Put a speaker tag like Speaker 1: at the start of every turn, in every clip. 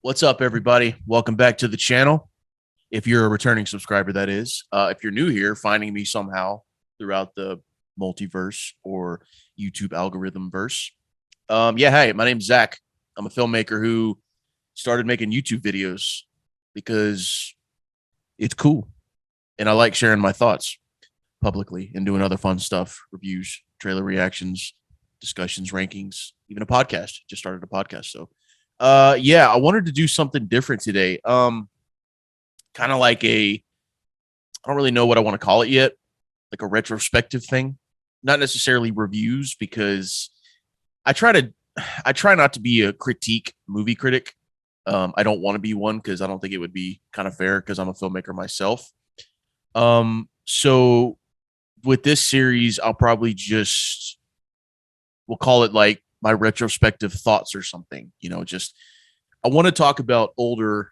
Speaker 1: What's up, everybody? Welcome back to the channel. If you're a returning subscriber, that is. If you're new here, finding me somehow throughout the multiverse or YouTube algorithm verse. Hey, my name's Zach. I'm a filmmaker who started making YouTube videos because it's cool. And I like sharing my thoughts publicly and doing other fun stuff, reviews, trailer reactions, discussions, rankings, even a podcast. Just started a podcast. I wanted to do something different today. Kind of like I don't really know what I want to call it yet, like a retrospective thing. Not necessarily reviews because I try to I try not to be a critique movie critic. I don't want to be one because I don't think it would be kind of fair because I'm a filmmaker myself. So with this series, I'll probably just we'll call it like my retrospective thoughts or something. Just I want to talk about older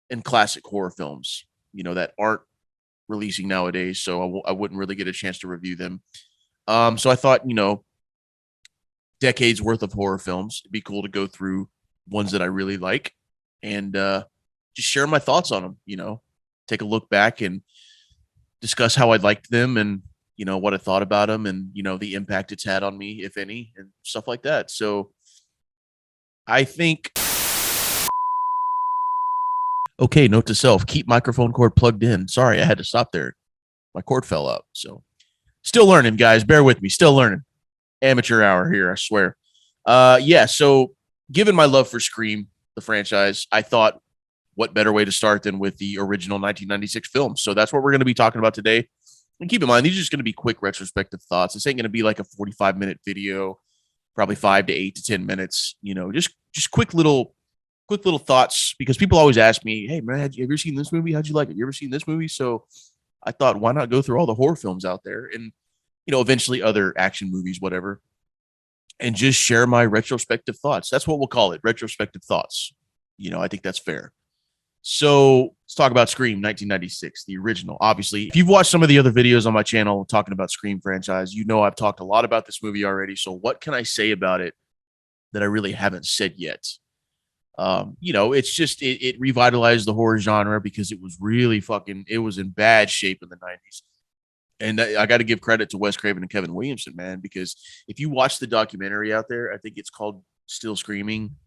Speaker 1: and classic horror films, that aren't releasing nowadays. So I wouldn't really get a chance to review them. So I thought, decades worth of horror films. It'd be cool to go through ones that I really like and just share my thoughts on them. Take a look back and discuss how I liked them and what I thought about them and the impact it's had on me, if any, and stuff like that. So I think. Okay, note to self: keep microphone cord plugged in. Sorry, I had to stop there. My cord fell out. So still learning, guys. Bear with me. Still learning. Amateur hour here, I swear. So given my love for Scream, the franchise, I thought what better way to start than with the original 1996 film. So that's what we're going to be talking about today. And keep in mind, these are just going to be quick retrospective thoughts. This ain't going to be like a 45-minute video, probably 5 to 8 to 10 minutes, just quick little thoughts because people always ask me, "Hey man, have you ever seen this movie? How'd you like it? You ever seen this movie?" So I thought, why not go through all the horror films out there and eventually other action movies, whatever, and just share my retrospective thoughts. That's what we'll call it, retrospective thoughts. I think that's fair. So let's talk about Scream 1996, the original. Obviously, if you've watched some of the other videos on my channel talking about Scream franchise, I've talked a lot about this movie already. So what can I say about it that I really haven't said yet? It's just it revitalized the horror genre because it was really it was in bad shape in the 90s. And I got to give credit to Wes Craven and Kevin Williamson, man, because if you watch the documentary out there, I think it's called Still Screaming.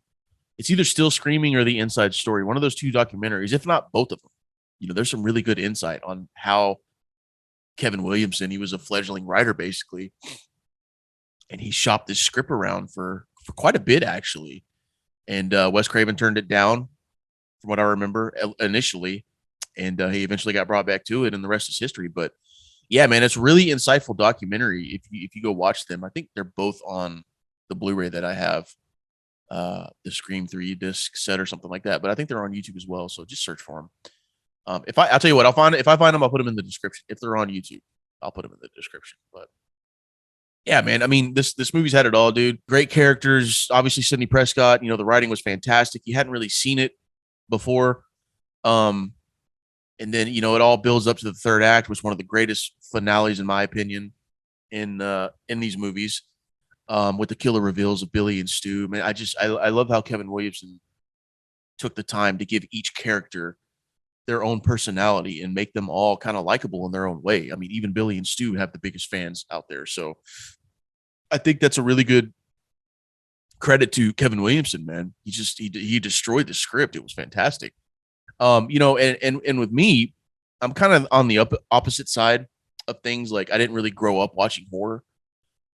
Speaker 1: It's either Still Screaming or The Inside Story, one of those two documentaries, if not both of them. There's some really good insight on how Kevin Williamson, he was a fledgling writer basically, and he shopped this script around for quite a bit actually. And Wes Craven turned it down, from what I remember initially, and he eventually got brought back to it, and the rest is history. But yeah, man, it's really insightful documentary. If you go watch them, I think they're both on the Blu-ray that I have, the Scream 3 disc set or something like that. But I think they're on YouTube as well. So just search for them. I'll tell you what, if I find them, I'll put them in the description. If they're on YouTube, I'll put them in the description. But yeah, man. I mean, this movie's had it all, dude. Great characters. Obviously, Sidney Prescott. The writing was fantastic. You hadn't really seen it before. And then it all builds up to the third act, which is one of the greatest finales, in my opinion, in these movies. With the killer reveals of Billy and Stu. Man, I love how Kevin Williamson took the time to give each character their own personality and make them all kind of likable in their own way. I mean, even Billy and Stu have the biggest fans out there. So I think that's a really good credit to Kevin Williamson, man. He destroyed the script. It was fantastic. And with me, I'm kind of on the opposite side of things. Like I didn't really grow up watching horror.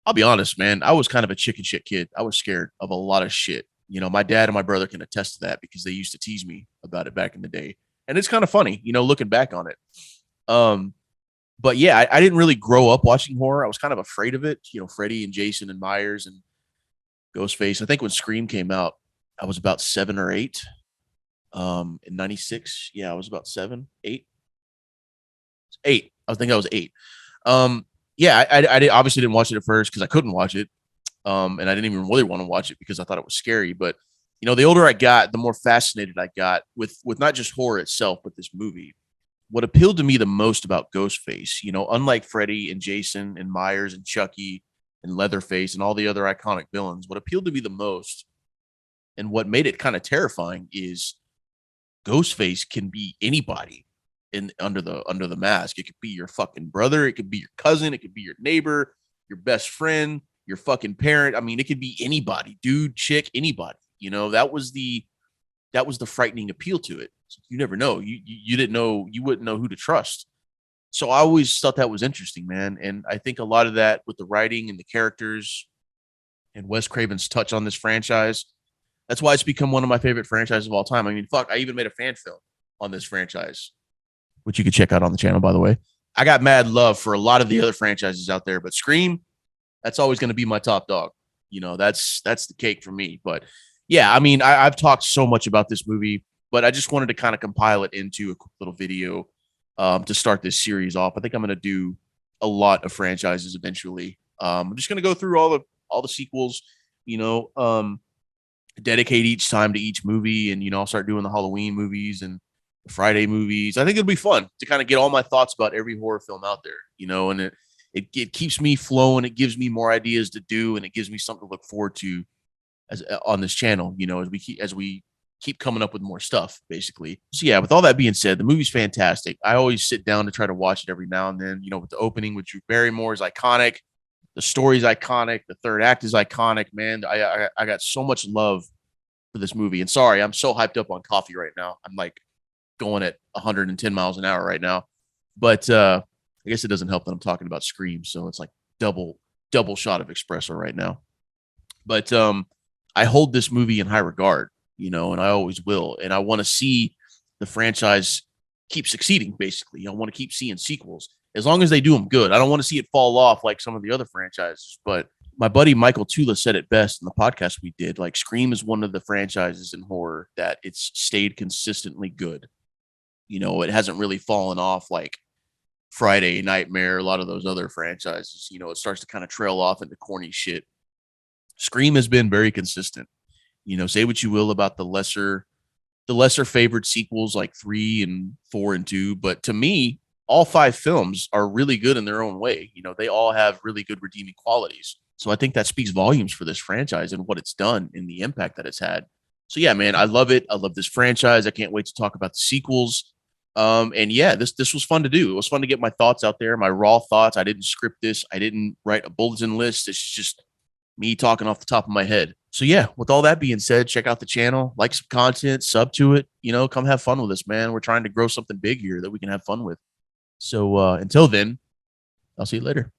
Speaker 1: I'll be honest, man. I was kind of a chicken shit kid. I was scared of a lot of shit. My dad and my brother can attest to that because they used to tease me about it back in the day. And it's kind of funny, looking back on it. Um, but yeah, I didn't really grow up watching horror. I was kind of afraid of it. Freddy and Jason and Myers and Ghostface. I think when Scream came out, I was about 7 or 8. In 96. Yeah, I was about 7, 8. 8. I think I was 8. I obviously didn't watch it at first because I couldn't watch it. And I didn't even really want to watch it because I thought it was scary. But the older I got, the more fascinated I got with not just horror itself, but this movie. What appealed to me the most about Ghostface, unlike Freddy and Jason and Myers and Chucky and Leatherface and all the other iconic villains, what appealed to me the most And what made it kind of terrifying is Ghostface can be anybody in under the mask. It could be your fucking brother, it could be your cousin, it could be your neighbor, your best friend, your fucking parent. I mean, it could be anybody, dude, chick, anybody. You know, that was the frightening appeal to it. You never know. You didn't know, you wouldn't know who to trust. So I always thought that was interesting, man. And I think a lot of that with the writing and the characters and Wes Craven's touch on this franchise, that's why it's become one of my favorite franchises of all time. I mean, fuck, I even made a fan film on this franchise, which you can check out on the channel, by the way. I got mad love for a lot of the other franchises out there, but Scream, that's always going to be my top dog. You know, that's the cake for me. But yeah, I mean, I've talked so much about this movie, but I just wanted to kind of compile it into a quick little video to start this series off. I think I'm going to do a lot of franchises eventually. I'm just going to go through all the sequels, you know, dedicate each time to each movie, and you know, I'll start doing the Halloween movies and the Friday movies. I think it'll be fun to kind of get all my thoughts about every horror film out there, you know, and it keeps me flowing. It gives me more ideas to do, and it gives me something to look forward to as on this channel, you know, as we keep coming up with more stuff, basically. So yeah, with all that being said, the movie's fantastic. I always sit down to try to watch it every now and then. You know, with the opening with Drew Barrymore is iconic. The story's iconic. The third act is iconic, man. I got so much love for this movie. And sorry, I'm so hyped up on coffee right now. I'm like going at 110 miles an hour right now. But I guess it doesn't help that I'm talking about Scream, so it's like double shot of espresso right now. But I hold this movie in high regard, you know, and I always will. And I want to see the franchise keep succeeding, basically. I want to keep seeing sequels as long as they do them good. I don't want to see it fall off like some of the other franchises. But my buddy Michael Tula said it best in the podcast we did. Like, Scream is one of the franchises in horror that it's stayed consistently good. You know, it hasn't really fallen off like Friday, Nightmare, a lot of those other franchises. You know, it starts to kind of trail off into corny shit. Scream has been very consistent. You know, say what you will about the lesser favored sequels like 3 and 4 and 2, but to me, all 5 films are really good in their own way. You know, they all have really good redeeming qualities. So I think that speaks volumes for this franchise and what it's done and the impact that it's had. So yeah, man, I love it. I love this franchise. I can't wait to talk about the sequels. And yeah, this was fun to do. It was fun to get my thoughts out there, my raw thoughts. I didn't script this. I didn't write a bulletin list. It's just me talking off the top of my head. So yeah, with all that being said, check out the channel, like some content, sub to it, you know, come have fun with us, man. We're trying to grow something big here that we can have fun with. So until then, I'll see you later.